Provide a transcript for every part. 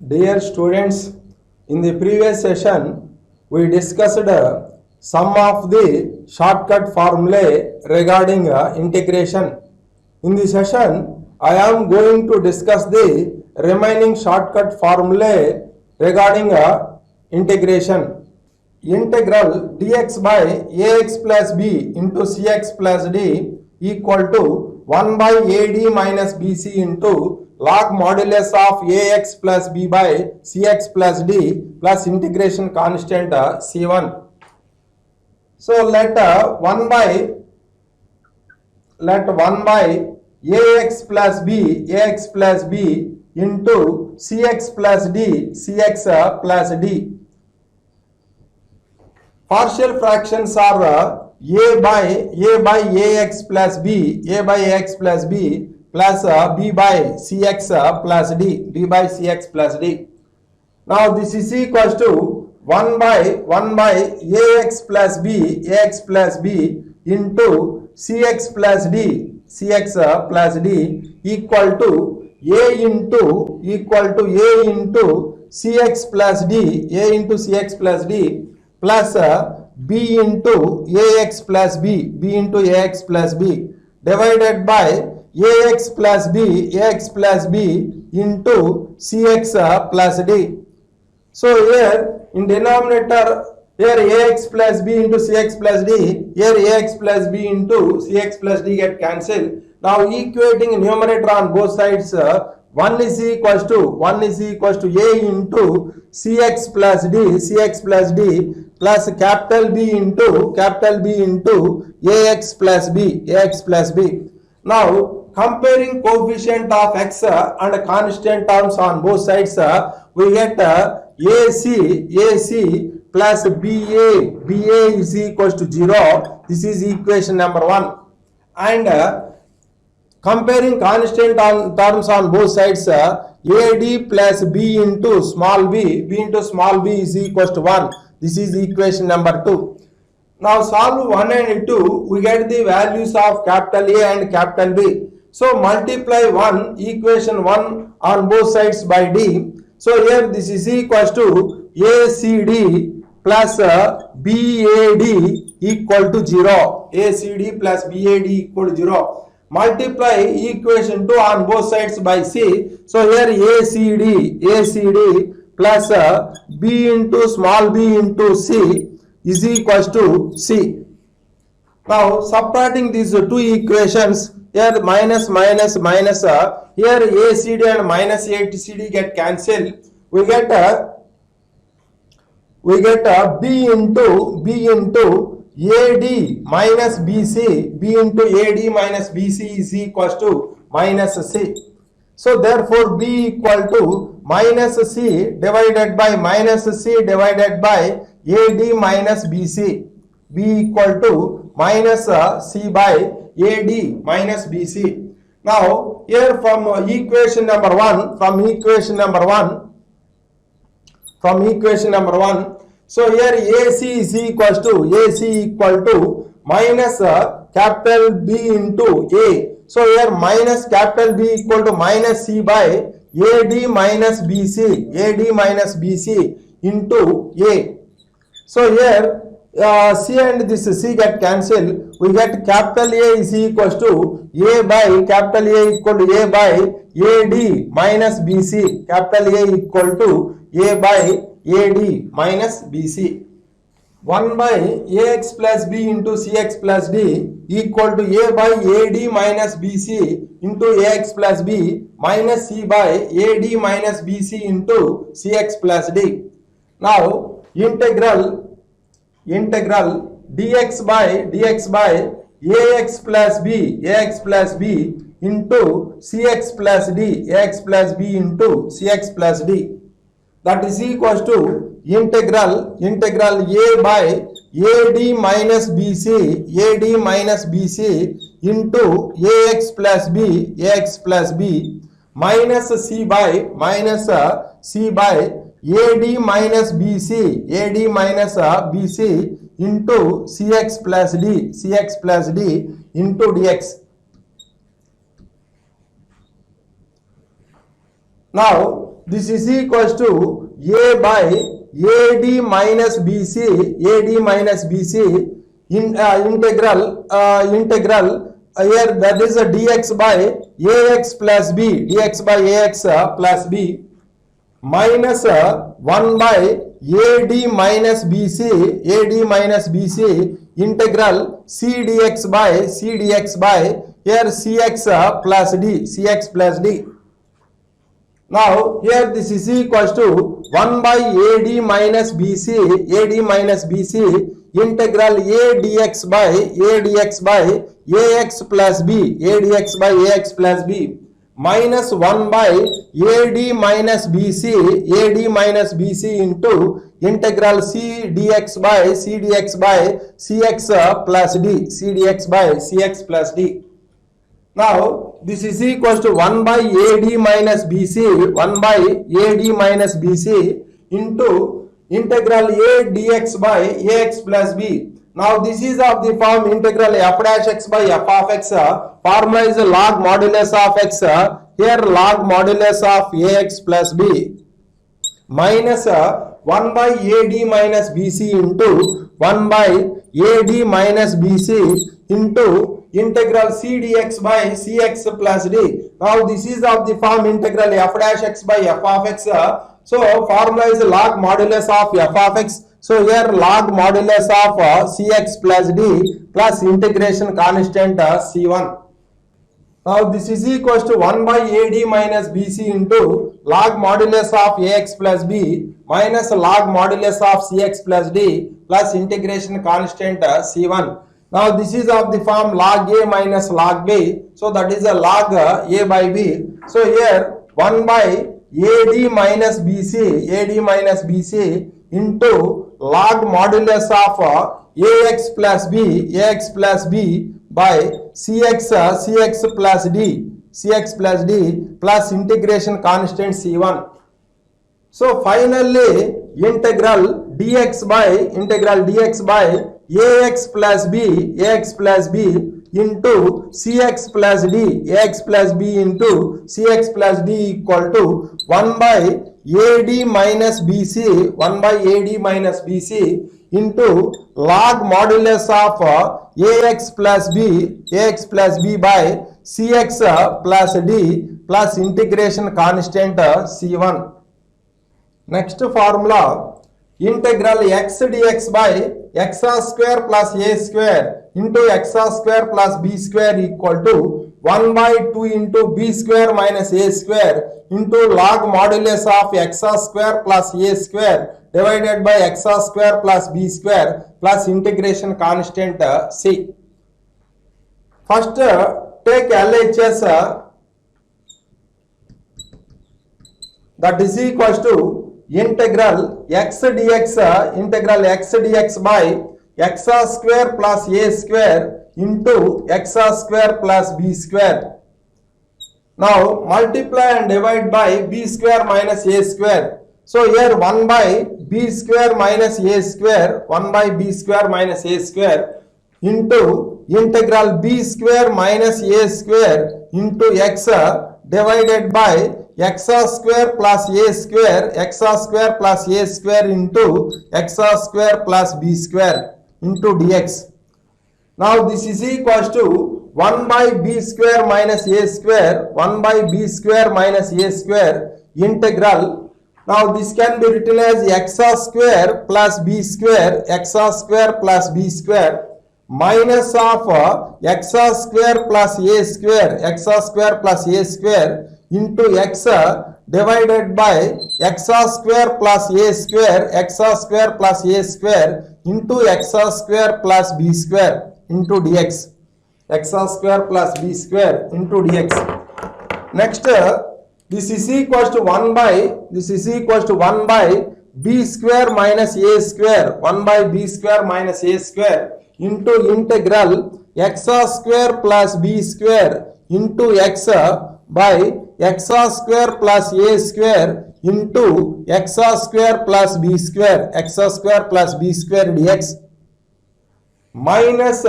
Dear students, in the previous session, we discussed some of the shortcut formulae regarding integration. In this session, I am going to discuss the remaining shortcut formulae regarding integration. Integral dx by ax plus b into cx plus d equal to 1 by ad minus bc into log modulus of ax plus b by cx plus d plus integration constant c1. So let 1 by ax plus b into cx plus d. Partial fractions are a by ax plus b plus b by cx plus d. Now this is equals to 1 by ax plus b into cx plus d equal to a into cx plus d plus b into ax plus b divided by ax plus b into cx plus d. So here in denominator, here ax plus b into cx plus d, here ax plus b into cx plus d get cancelled. Now equating numerator on both sides, 1 is equals to a into cx plus d plus capital B into ax plus b. Now comparing coefficient of x and constant terms on both sides, we get AC plus BA is equals to 0. This is equation number 1. And comparing constant terms on both sides, AD plus B into small b is equals to 1. This is equation number 2. Now solve 1 and 2, we get the values of capital A and capital B. So multiply equation 1 on both sides by D. So here this is equals to ACD plus BAD equal to 0. ACD plus BAD equal to 0. Multiply equation 2 on both sides by C. So here ACD plus B into small b into C is equals to C. Now subtracting these two equations, here minus, here ACD and minus ACD get cancelled. We get B into AD minus BC, B into AD minus BC is equals to minus C. So therefore B equal to minus C divided by AD minus BC. B equal to minus C by AD minus BC. Now here from equation number 1, so here AC is equals to minus capital B into A. So here minus capital B equal to minus C by AD minus BC into A. So here C and this C get cancelled. We get capital A is equals to A by capital A equal to A by AD minus BC. Capital A equal to A by AD minus BC. 1 by AX plus B into CX plus D equal to A by AD minus BC into AX plus B minus C by AD minus BC into CX plus D. Now integral dx by ax plus b into cx plus d, ax plus b into cx plus d, that is equals to integral a by ad minus bc into ax plus b minus c by AD minus BC into CX plus D into dx. Now this is equals to a by ad minus bc, ad minus bc integral here that is a dx by ax plus b, dx by ax plus b minus 1 by ad minus bc, ad minus bc integral c dx by here cx plus d, cx plus d. Now here this is equals to 1 by ad minus bc, ad minus bc integral a dx by ax plus b, adx by ax plus b minus 1 by ad minus bc, into integral c dx by cx plus d, cdx by cx plus d. Now this is equals to 1 by ad minus bc, 1 by ad minus bc into integral a dx by ax plus b. Now this is of the form integral f dash x by f of x. Formula is log modulus of x. Here log modulus of ax plus b minus 1 by ad minus bc into 1 by ad minus bc into integral c dx by cx plus d. Now this is of the form integral f dash x by f of x. So formula is log modulus of f of x. So here log modulus of cx plus d plus integration constant c1. Now this is equals to 1 by ad minus bc into log modulus of ax plus b minus log modulus of cx plus d plus integration constant c1. Now this is of the form log a minus log b. So that is a log a by b. So here 1 by ad minus bc into log modulus of ax plus b by cx plus d plus integration constant c1. So finally integral dx by ax plus b into cx plus d, ax plus b into cx plus d equal to 1 by ad minus bc into log modulus of ax plus b by cx plus d plus integration constant c1. Next formula integral x dx by x square plus a square into x square plus b square equal to 1 by 2 into b square minus a square into log modulus of x square plus a square divided by x square plus b square plus integration constant c. First take LHS that is equals to integral x dx by x square plus a square into x square plus b square. Now multiply and divide by b square minus a square. So here 1 by b square minus a square, 1 by b square minus a square into integral b square minus a square into x divided by x square plus a square, x square plus a square into x square plus b square into dx. Now this is equals to 1 by b square minus a square, 1 by b square minus a square integral. Now this can be written as x square plus b square, x square plus b square minus of x square plus a square, x square plus a square into x divided by x square plus a square, x square plus a square into x square plus b square into dx, x square plus b square into dx. Next this is equals to 1 by b square minus a square, 1 by b square minus a square into integral x square plus b square into x by x square plus a square into x square plus b square, x square plus b square dx minus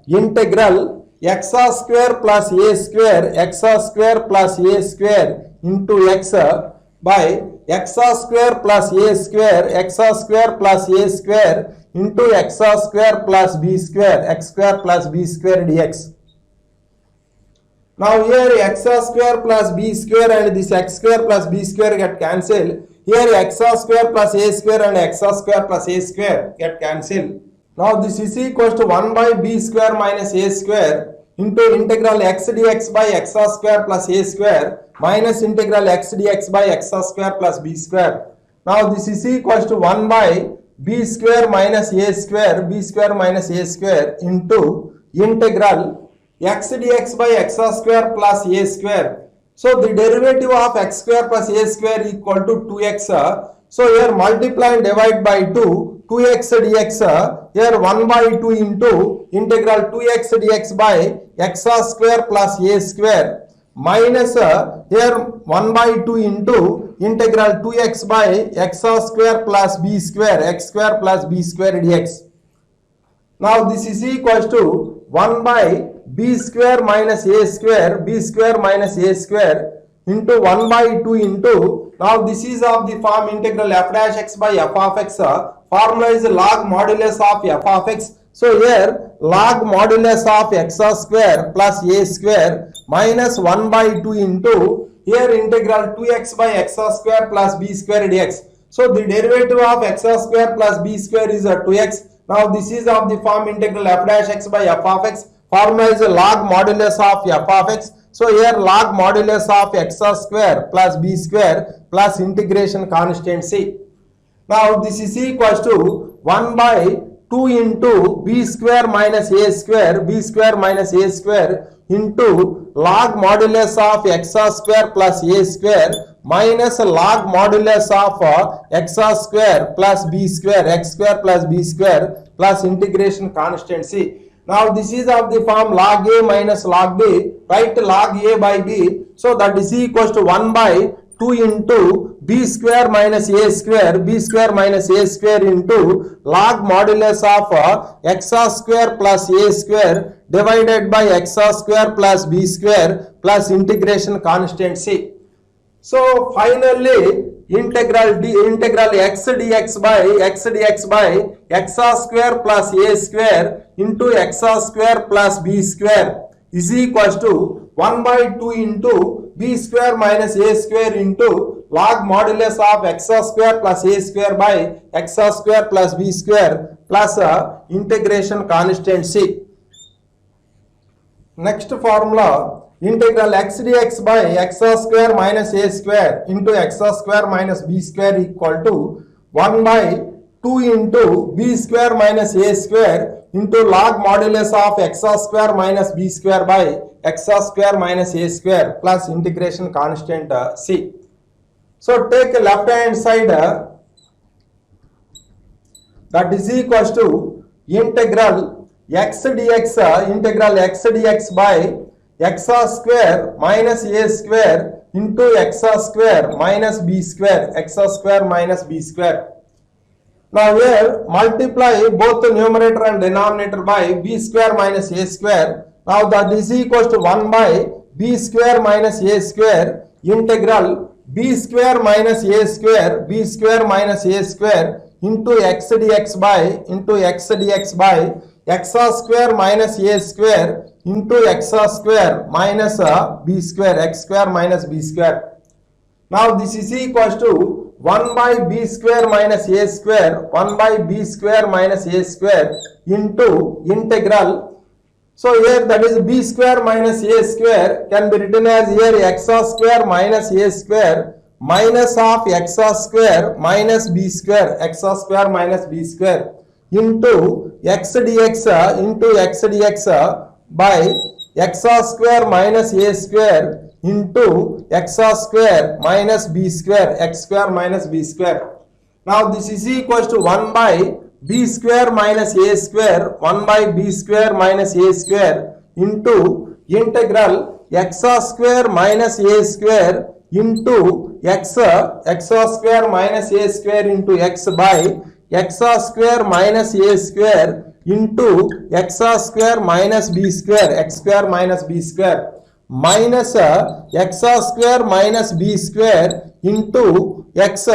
integral x square plus a square, x square plus a square into x by x square plus a square, x square plus a square into x square plus b square, x square plus b square dx. Now here x square plus b square and this x square plus b square get cancelled. Here x square plus a square and x square plus a square get cancelled. Now this is equals to 1 by b square minus a square into integral x dx by x square plus a square minus integral x dx by x square plus b square. Now this is equals to 1 by b square minus a square, b square minus a square into integral x dx by x square plus a square. So the derivative of x square plus a square equal to 2x. So here multiply and divide by 2, 2x dx. Here 1 by 2 into integral 2x dx by x square plus a square minus here 1 by 2 into integral 2x by x square plus b square, x square plus b square dx. Now this is equals to 1 by b square minus a square, b square minus a square into 1 by 2 into, now this is of the form integral f dash x by f of x. Formula is log modulus of f of x. So here log modulus of x square plus a square minus 1 by 2 into here integral 2x by x square plus b square dx. So the derivative of x square plus b square is 2x. Now this is of the form integral f dash x by f of x. Formula is log modulus of f of x. So here log modulus of x square plus b square plus integration constant c. Now this is equals to 1 by 2 into b square minus a square, b square minus a square into log modulus of x square plus a square minus log modulus of x square plus b square, x square plus b square plus integration constant c. Now this is of the form log a minus log b. Write log a by b. So that is equals to 1 by 2 into b square minus a square, b square minus a square into log modulus of x square plus a square divided by x square plus b square plus integration constant c. So finally integral x dx by x square plus a square into x square plus b square is equals to 1 by 2 into b square minus a square into log modulus of x square plus a square by x square plus b square plus integration constant c. Next formula, integral x dx by x square minus a square into x square minus b square equal to 1 by 2 into b square minus a square into log modulus of x square minus b square by x square minus a square plus integration constant c. So take left hand side, that is equals to integral x dx by x square minus a square into x square minus b square, x square minus b square. Now here multiply both the numerator and denominator by b square minus a square. Now that is equals to 1 by b square minus a square integral b square minus a square, b square minus a square into x dx by x square minus a square into x square minus b square, x square minus b square. Now this is equals to 1 by b square minus a square, 1 by b square minus a square into integral. So here that is b square minus a square can be written as here x square minus a square minus of x square minus b square, x square minus b square into x dx by x square minus a square into x square minus b square, x square minus b square. Now this is equals to 1 by b square minus a square, 1 by b square minus a square into integral x square minus a square into x square minus a square into x by x square minus a square into x square minus b square, x square minus b square. minus x square minus b square into x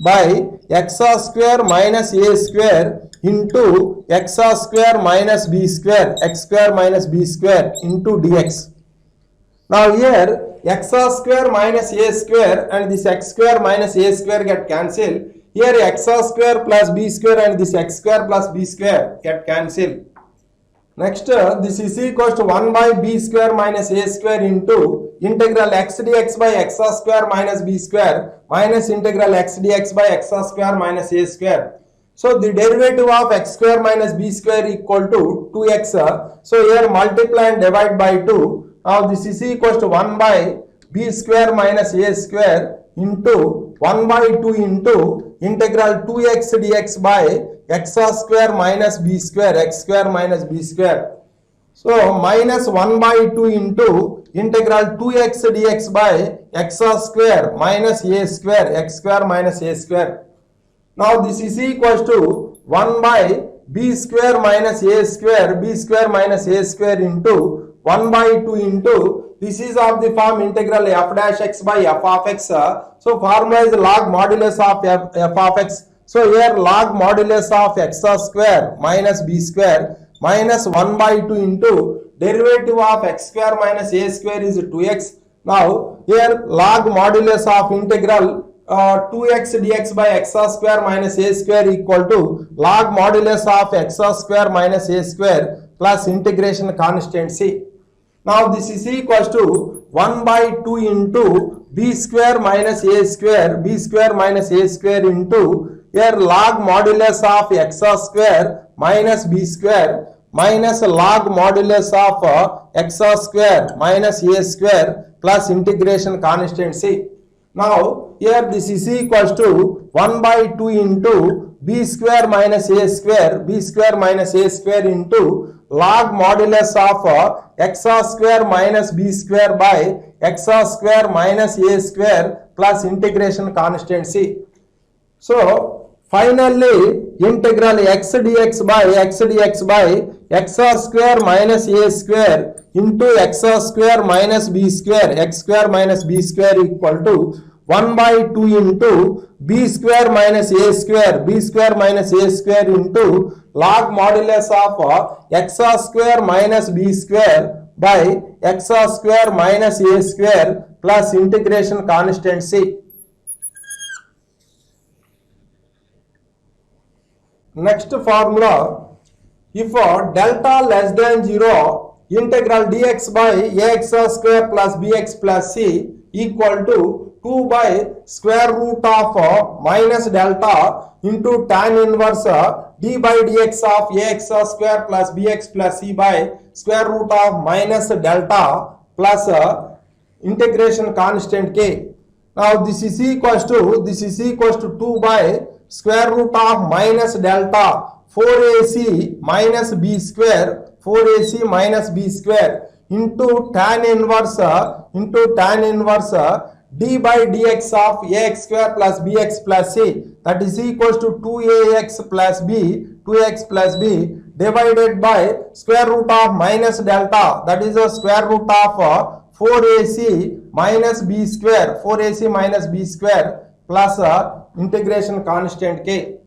by x square minus a square into x square minus b square, x square minus b square into dx. Now here x square minus a square and this x square minus a square get cancelled. Here x square plus b square and this x square plus b square get cancelled. Next, this is equals to 1 by b square minus a square into integral x dx by x square minus b square minus integral x dx by x square minus a square. So the derivative of x square minus b square equal to 2x. So here multiply and divide by 2. Now this is equals to 1 by b square minus a square into 1 by 2 into integral 2x dx by x square minus b square, x square minus b square. So minus 1 by 2 into integral 2x dx by x square minus a square, x square minus a square. Now this is equals to 1 by b square minus a square, b square minus a square into 1 by 2 into, this is of the form integral f dash x by f of x. So formula is log modulus of f of x. So here log modulus of x square minus b square minus 1 by 2 into derivative of x square minus a square is 2x. Now here log modulus of integral 2x dx by x square minus a square equal to log modulus of x square minus a square plus integration constant c. Now this is equals to 1 by 2 into b square minus a square, b square minus a square into here log modulus of x square minus b square minus log modulus of x square minus a square plus integration constant c. Now here this is equals to 1 by 2 into b square minus a square, b square minus a square into log modulus of x square minus b square by x square minus a square plus integration constant c. So finally integral x dx by x square minus a square into x square minus b square, x square minus b square equal to 1 by 2 into b square minus a square, b square minus a square into log modulus of x square minus b square by x square minus a square plus integration constant c. Next formula, if delta less than 0, integral dx by ax square plus bx plus c equal to 2 by square root of minus delta into tan inverse d by dx of ax square plus bx plus c by square root of minus delta plus integration constant k. Now this is equals to 2 by square root of minus delta 4ac minus b square, 4ac minus b square into tan inverse d by dx of ax square plus bx plus c, that is equals to 2ax plus b divided by square root of minus delta, that is a square root of 4ac minus b square, 4ac minus b square plus integration constant k.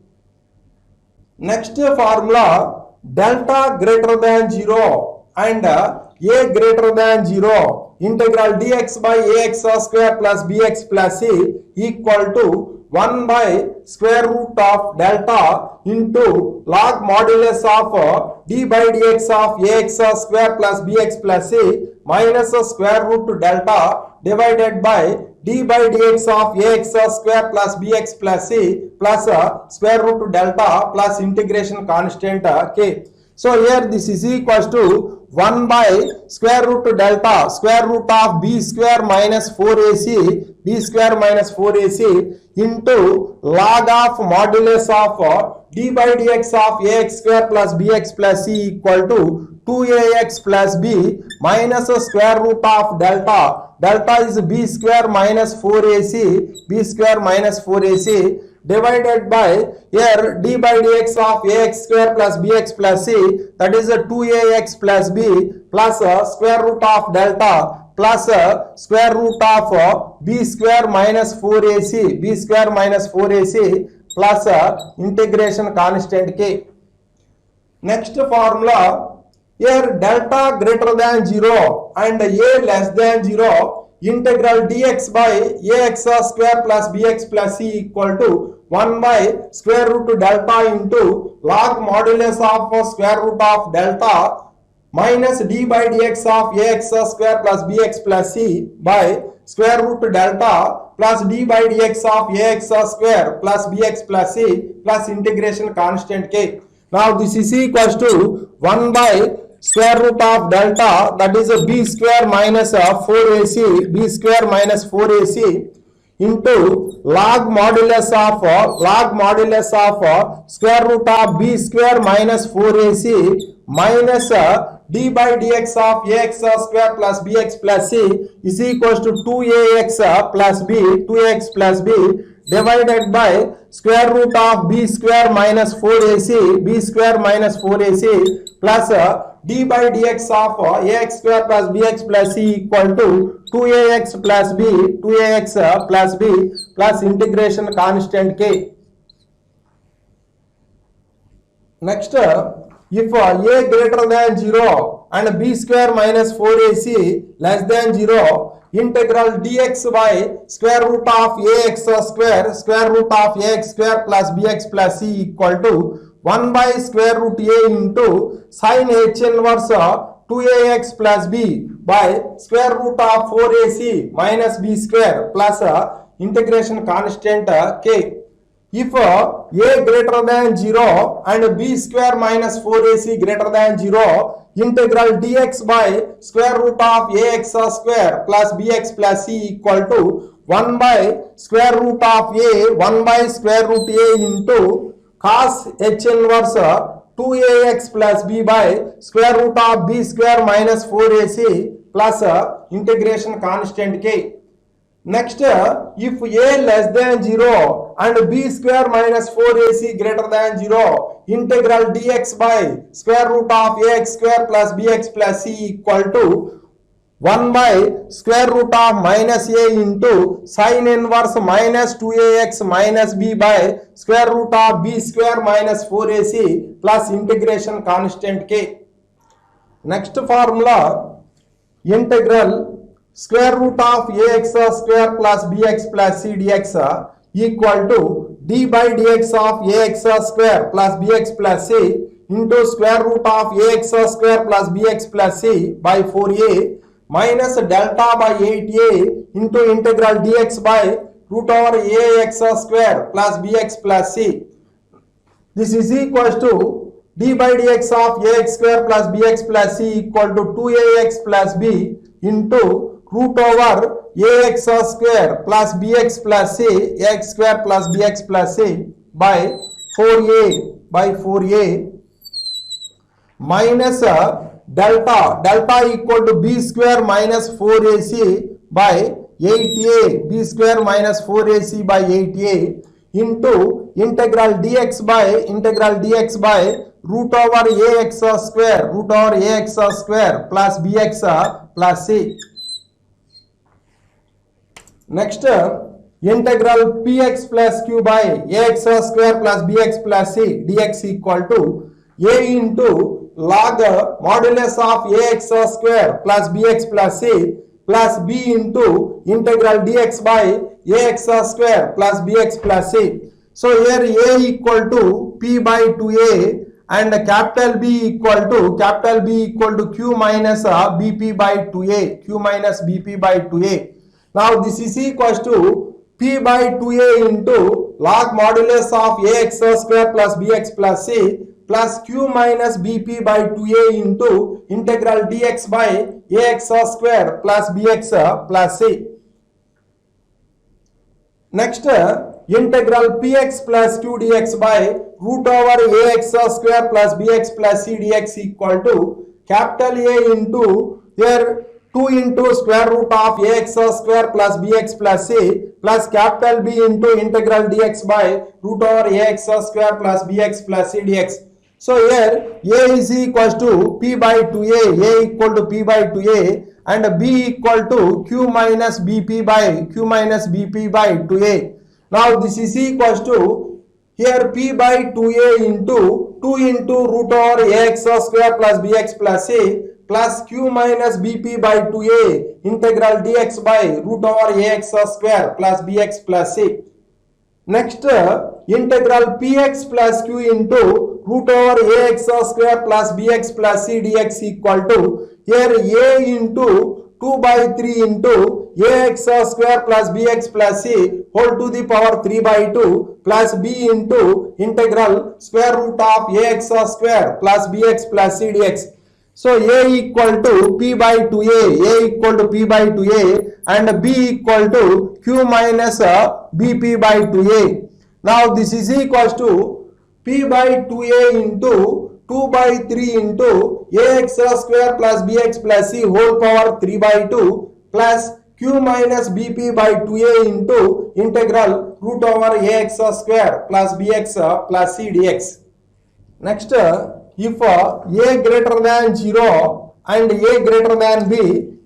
Next formula, delta greater than 0 and a greater than 0, integral dx by ax square plus bx plus c equal to 1 by square root of delta into log modulus of d by dx of ax square plus bx plus c minus square root delta divided by d by dx of ax square plus bx plus c plus square root delta plus integration constant k. So here this is equals to 1 by square root delta square root of b square minus 4ac, b square minus 4ac into log of modulus of d by dx of ax square plus bx plus c equal to 2ax plus b minus square root of delta, delta is b square minus 4ac, b square minus 4ac divided by here d by dx of ax square plus bx plus c, that is a 2ax plus b plus square root of delta plus square root of b square minus 4ac, b square minus 4ac plus integration constant k. Next formula, here delta greater than 0 and a less than 0, integral dx by ax square plus bx plus c equal to 1 by square root delta into log modulus of square root of delta minus d by dx of ax square plus bx plus c by square root delta plus d by dx of ax square plus bx plus c plus integration constant k. Now this is equals to 1 by square root of delta, that is a b square minus 4ac, b square minus 4ac into log modulus of square root of b square minus 4ac minus d by dx of ax square plus bx plus c is equals to 2ax plus b, 2ax plus b divided by square root of b square minus 4ac, b square minus 4ac plus d by dx of ax square plus bx plus c equal to 2ax plus b, 2ax plus b plus integration constant k. Next, if a greater than 0 and b square minus 4ac less than 0, integral dx by square root of ax square root of ax square plus bx plus c equal to 1 by square root a into sin h inverse 2ax plus b by square root of 4ac minus b square plus integration constant k. If a greater than 0 and b square minus 4ac greater than 0, integral dx by square root of ax square plus bx plus c equal to 1 by square root of a, 1 by square root a into cos h inverse 2ax plus b by square root of b square minus 4ac plus integration constant k. Next, if a less than 0 and b square minus 4ac greater than 0, integral dx by square root of ax square plus bx plus c equal to 1 by square root of minus a into sin inverse minus 2ax minus b by square root of b square minus 4ac plus integration constant k. Next formula, integral square root of ax square plus bx plus c dx equal to d by dx of ax square plus bx plus c into square root of ax square plus bx plus c by 4a minus delta by 8a into integral dx by root over ax square plus bx plus c. This is equals to d by dx of ax square plus bx plus c equal to 2ax plus b into root over ax square plus bx plus c, ax square plus bx plus c by 4a minus delta equal to b square minus 4ac by 8a, b square minus 4ac by 8a into integral dx by root over ax square plus bx plus c. Next, integral px plus q by ax square plus bx plus c dx equal to a into log modulus of ax square plus bx plus c plus b into integral dx by ax square plus bx plus c. So here a equal to p by 2a and capital B equal to q minus bp by 2a, q minus bp by 2a. Now this is equals to p by 2a into log modulus of ax square plus bx plus c plus q minus bp by 2a into integral dx by ax square plus bx plus c. Next, integral px plus q dx by root over ax square plus bx plus c dx equal to capital A into here 2 into square root of ax square plus bx plus c plus capital B into integral dx by root over ax square plus bx plus c dx. So here a is equals to p by 2a, a equal to p by 2a and b equal to q minus bp by 2a. Now this is equals to here p by 2a into 2 into root over ax square plus bx plus c plus q minus bp by 2a integral dx by root over ax square plus bx plus c. Next, integral px plus q into root over ax square plus bx plus c dx equal to here a into 2 by 3 into ax square plus bx plus c whole to the power 3 by 2 plus b into integral square root of ax square plus bx plus c dx. So a equal to p by 2a, a equal to p by 2a and b equal to q minus bp by 2a. Now this is equals to p by 2a into 2 by 3 into ax square plus bx plus c whole power 3 by 2 plus q minus bp by 2a into integral root over ax square plus bx plus c dx. Next, if a greater than 0 and a greater than b,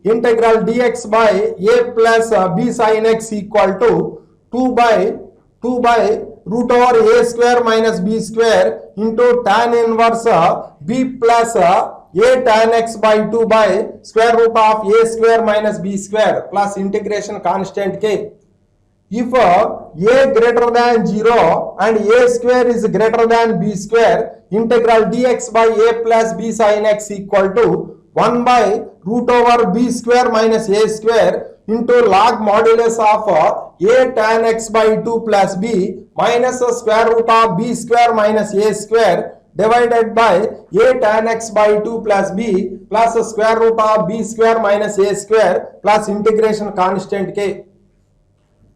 integral dx by a plus b sin x equal to 2 by root over a square minus b square into tan inverse b plus a tan x by 2 by square root of a square minus b square plus integration constant k. If a greater than 0 and a square is greater than b square, integral dx by a plus b sin x equal to 1 by root over b square minus a square into log modulus of a tan x by 2 plus b minus the square root of b square minus a square divided by a tan x by 2 plus b plus the square root of b square minus a square plus integration constant k.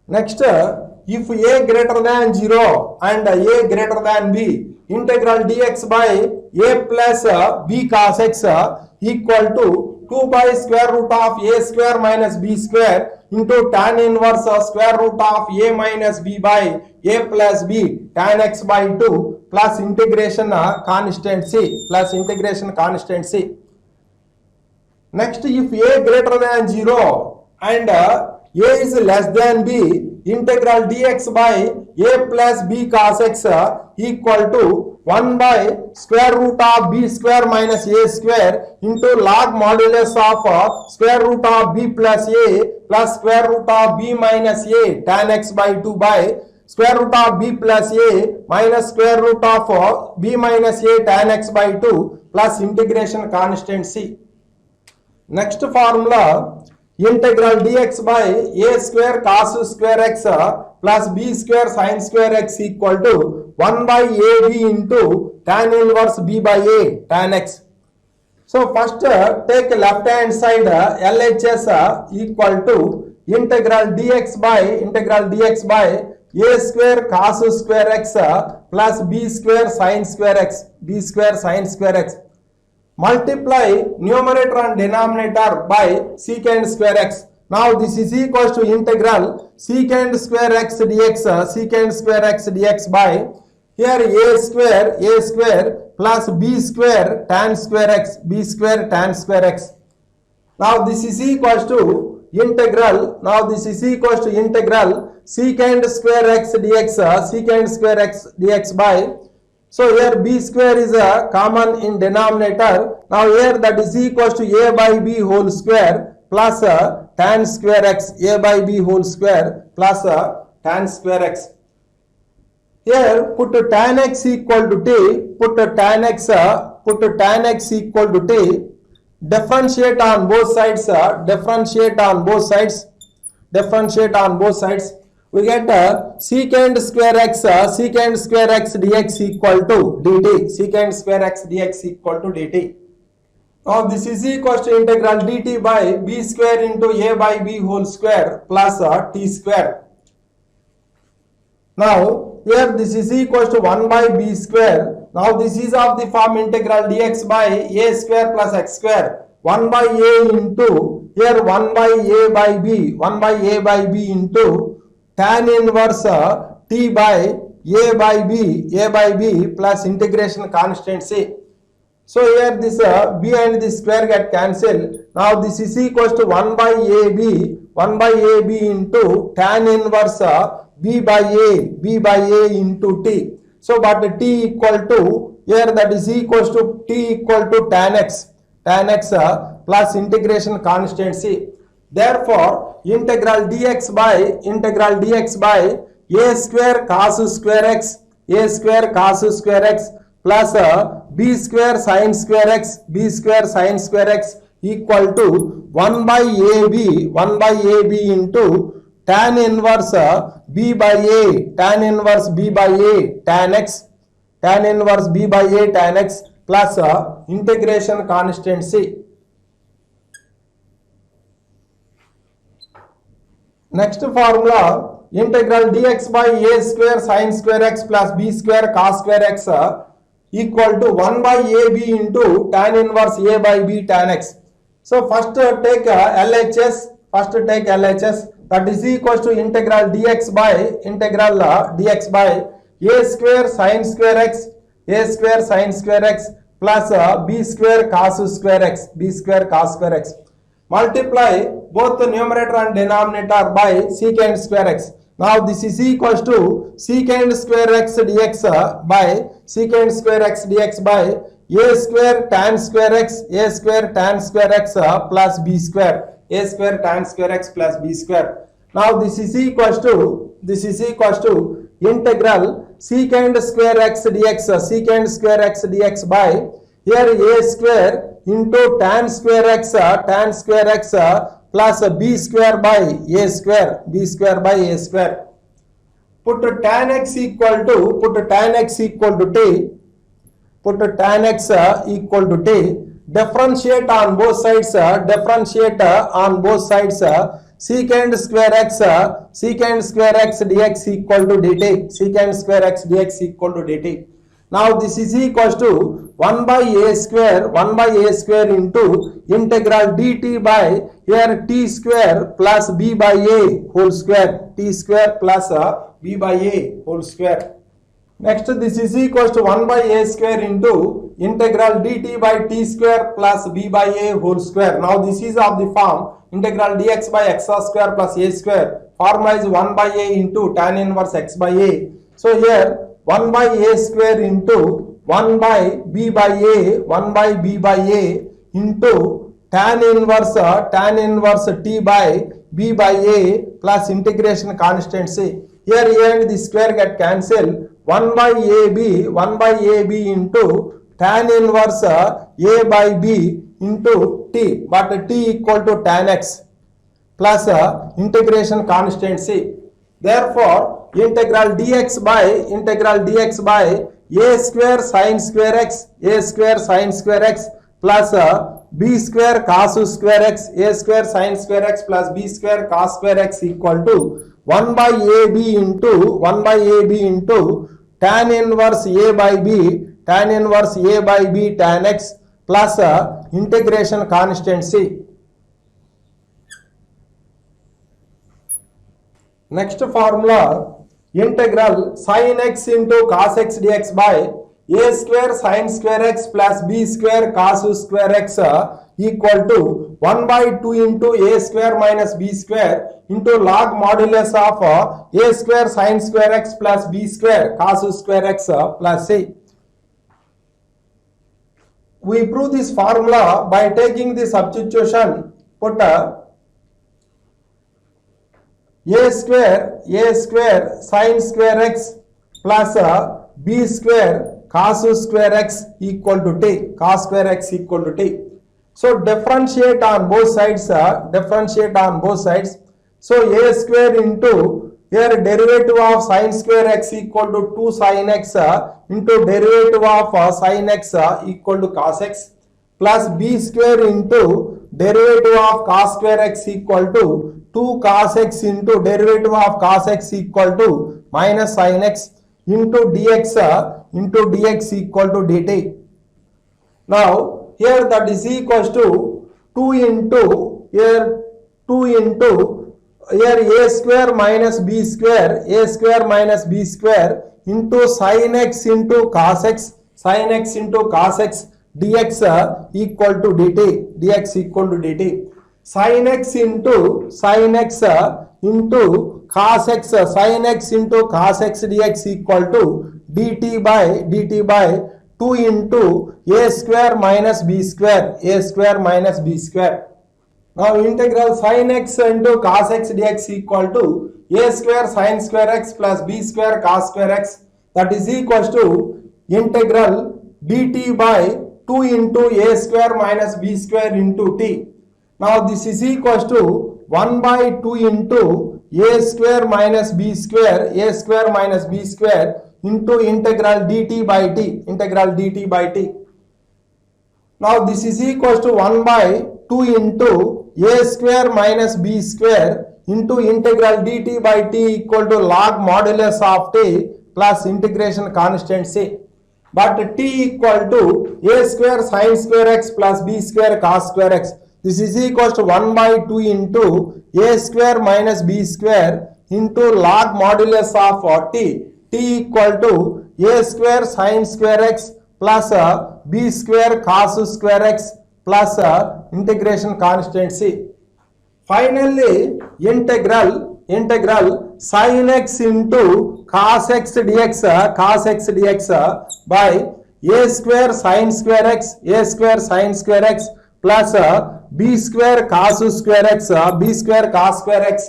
Next, if a greater than 0 and a greater than b, integral dx by a plus b cos x equal to 2 by square root of a square minus b square into tan inverse square root of a minus b by a plus b tan x by 2 plus integration constant c. Next, if a greater than 0 and a is less than b, integral dx by a plus b cos x equal to 1 by square root of b square minus a square into log modulus of square root of b plus a plus square root of b minus a tan x by 2 by square root of b plus a minus square root of b minus a tan x by 2 plus integration constant c. Next formula, integral dx by a square cos square x plus b square sin square x equal to 1 by ab into tan inverse b by a tan x. So first take left hand side LHS equal to integral dx by a square cos square x plus b square sin square x. Multiply numerator and denominator by secant square x. Now this is equals to integral secant square x dx by here a square plus b square tan square x. Now this is equals to integral secant square x dx by, so here b square is a common in denominator. Now here that is equals to a by b whole square plus tan square x, a by b whole square plus tan square x. Here put tan x equal to t, put tan x equal to t, differentiate on both sides, we get secant square x dx equal to dt, secant square x dx equal to dt. Now this is equals to integral dt by b square into a by b whole square plus t square. Now here this is equals to 1 by b square. Now this is of the form integral dx by a square plus x square 1 by a into here 1 by a by b into tan inverse t by a by b plus integration constant c. So here this b and this square get cancelled. Now this is equals to 1 by ab into tan inverse b by a into t. So but t equal to, here that is equals to t equal to tan x plus integration constant c. Therefore integral dx by a square cos square x plus b square sin square x equal to 1 by ab into tan inverse b by a tan x plus integration constant c. Next formula, integral dx by a square sin square x plus b square cos square x equal to 1 by ab into tan inverse a by b tan x. So first take LHS, that is equals to integral dx by a square sin square x plus b square cos square x. Multiply both the numerator and denominator by secant square x. Now this is equals to secant square x dx by secant square x dx by a square tan square x plus b square tan square x plus b square. Now this is equals to integral secant square x dx by here a square into tan square x plus b square by a square. Put tan x equal to t. Differentiate on both sides. Secant square x dx equal to dt. Now this is equals to 1 by a square into integral dt by here t square plus b by a whole square, Next this is equals to 1 by a square into integral dt by t square plus b by a whole square. Now this is of the form integral dx by x square plus a square. Formula is 1 by a into tan inverse x by a. So here 1 by a square into 1 by b by a into tan inverse t by b by a plus integration constant c. Here a and the square get cancelled. 1 by ab into tan inverse a by b into t, but t equal to tan x plus integration constant c. Therefore integral dx by a square sin square x plus b square cos square x plus b square cos square x equal to 1 by ab into tan inverse a by b tan x plus integration constant c. Next formula, integral sin x into cos x dx by a square sin square x plus b square cos square x equal to 1 by 2 into a square minus b square into log modulus of a square sin square x plus b square cos square x plus c. We prove this formula by taking the substitution. Put a square sin square x plus b square cos square x equal to t. So differentiate on both sides. So a square into here derivative of sin square x equal to 2 sin x into derivative of sin x equal to cos x plus b square into derivative of cos square x equal to 2 cos x into derivative of cos x equal to minus sin x into dx equal to dt. Now here that is equals to 2 into a square minus b square into sin x into cos x dx equal to dt, sin x into cos x, sin x into cos x dx equal to dt by 2 into a square minus b square, Now integral sin x into cos x dx equal to a square sin square x plus b square cos square x, that is equals to integral dt by 2 into a square minus b square into t. Now this is equals to 1 by 2 into a square minus b square, into integral dt by t, Now this is equals to 1 by 2 into a square minus b square into integral dt by t equal to log modulus of t plus integration constant c. But t equal to a square sin square x plus b square cos square x. This is equals to 1 by 2 into a square minus b square into log modulus of t equal to a square sin square x plus b square cos square x plus integration constant c. Finally, integral sin x into cos x dx by a square sin square x plus b square cos square x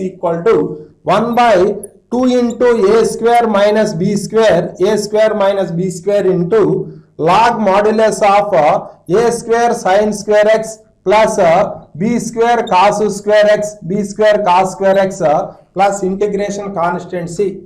equal to 1 by 2 into a square minus b square into log modulus of a square sin square x plus b square cos square x plus integration constant c.